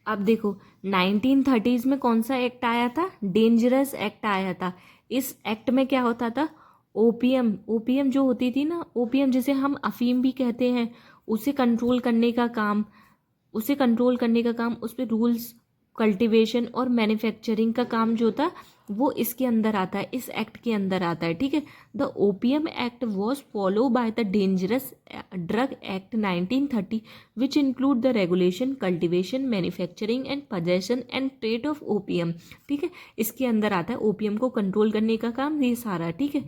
अब देखो 1930s में कौन सा एक्ट आया था, डेंजरस एक्ट आया था। इस एक्ट में क्या होता था, ओपीएम ओपीएम जो होती थी ना, ओपीएम जिसे हम अफीम भी कहते हैं, उसे कंट्रोल करने का काम, उस पर रूल्स, कल्टीवेशन और मैन्युफैक्चरिंग का काम जो था वो इसके अंदर आता है, इस एक्ट के अंदर आता है, ठीक है। The opium act was follow by the dangerous drug act 1930 which include the regulation, cultivation, manufacturing and possession and trade of opium, ठीक है। इसके अंदर आता है ओपीएम को कंट्रोल करने का काम, ये सारा, ठीक है।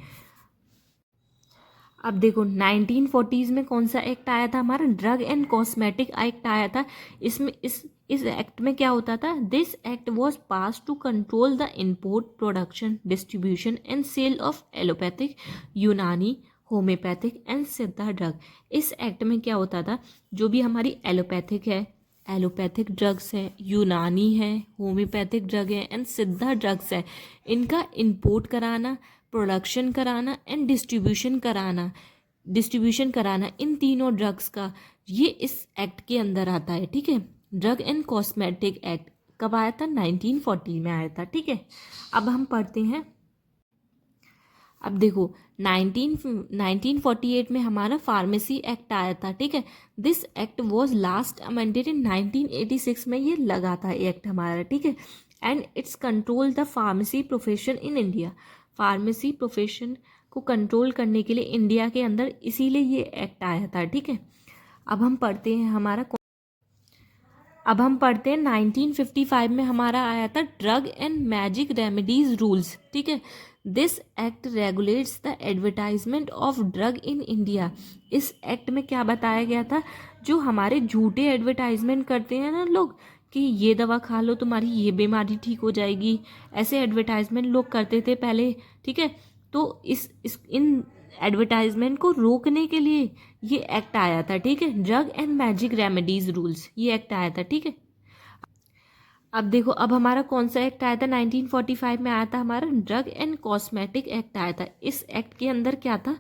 अब देखो 1940s में कौन सा एक्ट आया था हमारा, ड्रग एंड कॉस्मेटिक एक्ट आया था। इसमें इस एक्ट में क्या होता था, this act was pass to control the import, production, distribution and sale of allopathic, Unani, homeopathic and Siddha drug. इस एक्ट में क्या होता था, जो भी हमारी एलोपैथिक ड्रग्स है, यूनानी है, होम्योपैथिक ड्रग है एंड सिद्धा ड्रग्स है, इनका इंपोर्ट कराना, प्रोडक्शन कराना एंड डिस्ट्रीब्यूशन कराना इन तीनों ड्रग्स का, ये इस एक्ट के अंदर आता है, ठीक है। ड्रग एंड कॉस्मेटिक एक्ट कब आया था, 1940 में आया था, ठीक है। अब हम पढ़ते हैं, अब देखो 1948 में हमारा फार्मेसी एक्ट आया था, ठीक है। This act was last amended in 1986 में ये लगा था एक्ट हमारा, ठीक है। And it's control the pharmacy profession in India. Pharmacy profession को कंट्रोल करने के लिए इंडिया के अंदर इसीलिए ये एक्ट आया था, ठीक है। अब हम पढ़ते हैं 1955 में हमारा आया था drug and magic remedies rules, ठीक है। This act regulates the advertisement of drug in India. इस एक्ट में क्या बताया गया था, जो हमारे झूठे एडवर्टाइजमेंट करते हैं ना लोग, कि ये दवा खा लो तुम्हारी ये बीमारी ठीक हो जाएगी, ऐसे एडवर्टाइजमेंट लोग करते थे पहले, ठीक है। तो इन एडवर्टाइजमेंट को रोकने के लिए ये एक्ट आया था, ठीक है। Drug and magic remedies rules, ये एक्ट आया था, ठीक है। अब देखो, अब हमारा कौन सा एक्ट आया था, 1945 में आया था हमारा ड्रग एंड कॉस्मेटिक एक्ट आया था। इस एक्ट के अंदर क्या था,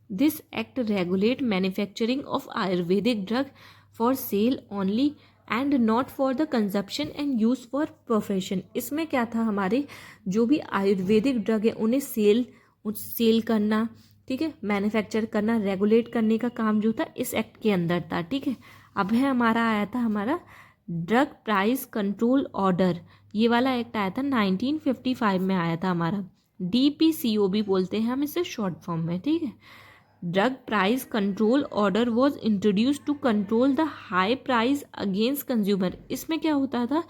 this act regulate manufacturing of Ayurvedic drug for sale only and not for the consumption and use for profession. इसमें क्या था, हमारे जो भी आयुर्वेदिक ड्रग है उन्हें सेल करना, ठीक है, मैन्युफैक्चर करना, रेगुलेट करने का काम जो था इस एक्ट के अंदर था, ठीक है। अब है हमारा आया था हमारा ड्रग प्राइस कंट्रोल ऑर्डर, ये वाला एक्ट आया था 1955 में आया था हमारा, DPCO भी बोलते हैं हम इसे शॉर्ट फॉर्म में, ठीक है। Drug price control order was introduce to control the high price against consumer. इसमें क्या होता था,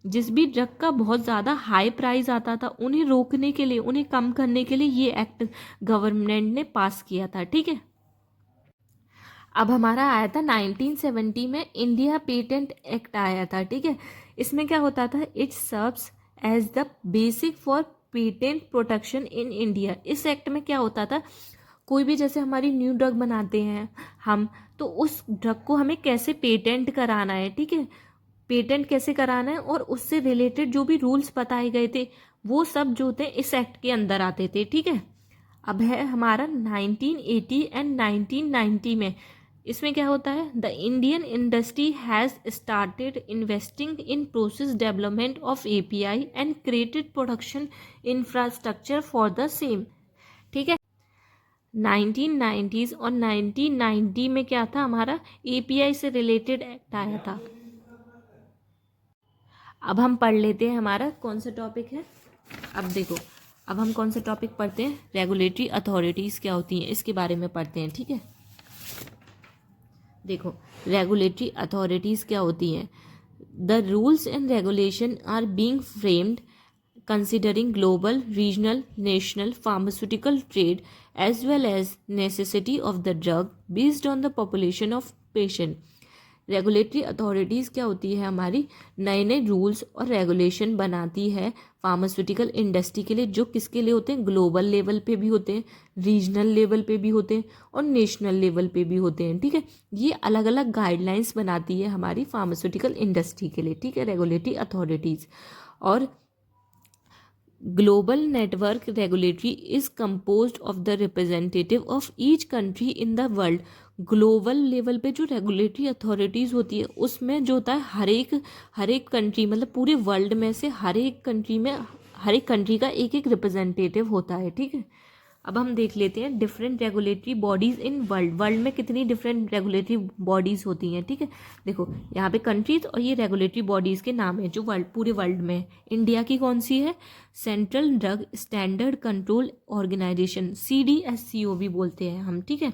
जिस भी ड्रग का बहुत ज़्यादा हाई प्राइस आता था उन्हें रोकने के लिए, उन्हें कम करने के लिए ये एक्ट गवर्नमेंट ने पास किया था, ठीक है। अब हमारा आया था 1970 में इंडिया पेटेंट एक्ट आया था, ठीक है। इसमें क्या होता था, it serves as the basic for patent protection in India. इस एक्ट में क्या होता था, कोई भी जैसे हमारी न्यू ड्रग बनाते हैं हम, तो उस ड्रग को हमें कैसे पेटेंट कराना है, ठीक है, पेटेंट कैसे कराना है, और उससे रिलेटेड जो भी रूल्स बताए गए थे वो सब जो थे इस एक्ट के अंदर आते थे, ठीक है। अब है हमारा 1980 एंड 1990 में, इसमें क्या होता है, the Indian industry has started investing in process development of API and created production infrastructure for the same, ठीक है। 1990s और 1990 में क्या था हमारा, API से रिलेटेड एक्ट आया था। अब हम पढ़ लेते हैं हमारा कौन सा टॉपिक है। अब देखो, अब हम कौन सा टॉपिक पढ़ते हैं, रेगुलेटरी अथॉरिटीज़ क्या होती हैं इसके बारे में पढ़ते हैं, ठीक है। देखो, रेगुलेटरी अथॉरिटीज़ क्या होती हैं, the rules and regulation are being framed considering global, regional, national pharmaceutical trade as well as necessity of the drug based on the population of patient. Regulatory authorities क्या होती है, हमारी नए नए रूल्स और रेगुलेशन बनाती है फार्मास्यूटिकल इंडस्ट्री के लिए, जो किसके लिए होते हैं, ग्लोबल लेवल पे भी होते हैं, रीजनल लेवल पे भी होते हैं और नेशनल लेवल पे भी होते हैं, ठीक है। ये अलग अलग गाइडलाइंस बनाती है हमारी फार्मास्यूटिकल इंडस्ट्री के लिए, ठीक है, रेगुलेटरी अथॉरिटीज़। और Global Network Regulatory is composed of the representative of each country in the world. Global level पे जो रेगुलेटरी अथॉरिटीज़ होती है उसमें जो होता है हर एक कंट्री, मतलब पूरे वर्ल्ड में से हर एक कंट्री का एक एक रिप्रेजेंटेटिव होता है, ठीक है। अब हम देख लेते हैं different regulatory bodies in world में कितनी डिफरेंट रेगुलेटरी बॉडीज़ होती हैं, ठीक है। देखो यहाँ पे कंट्रीज और ये रेगुलेटरी बॉडीज़ के नाम है जो पूरे वर्ल्ड में है। इंडिया की कौन सी है? Central drug standard control organization, CDSCO भी बोलते हैं हम, ठीक है।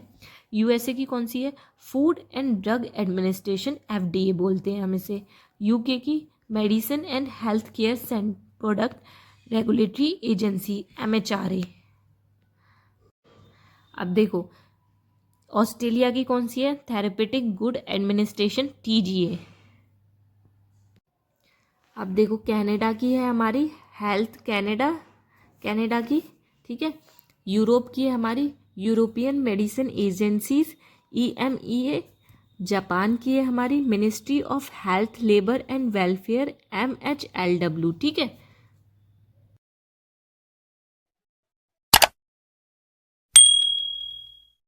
USA की कौन सी है? Food and drug administration, FDA बोलते हैं हम इसे। UK की medicine and health care product regulatory agency, MHRA। अब देखो ऑस्ट्रेलिया की कौन सी है? Therapeutic good administration, TGA। अब देखो कनाडा की है हमारी हेल्थ कनाडा की, ठीक है। यूरोप की है हमारी European medicine agencies, EMEA। Japan की है हमारी ministry of health labour and welfare, MHLW, ठीक है।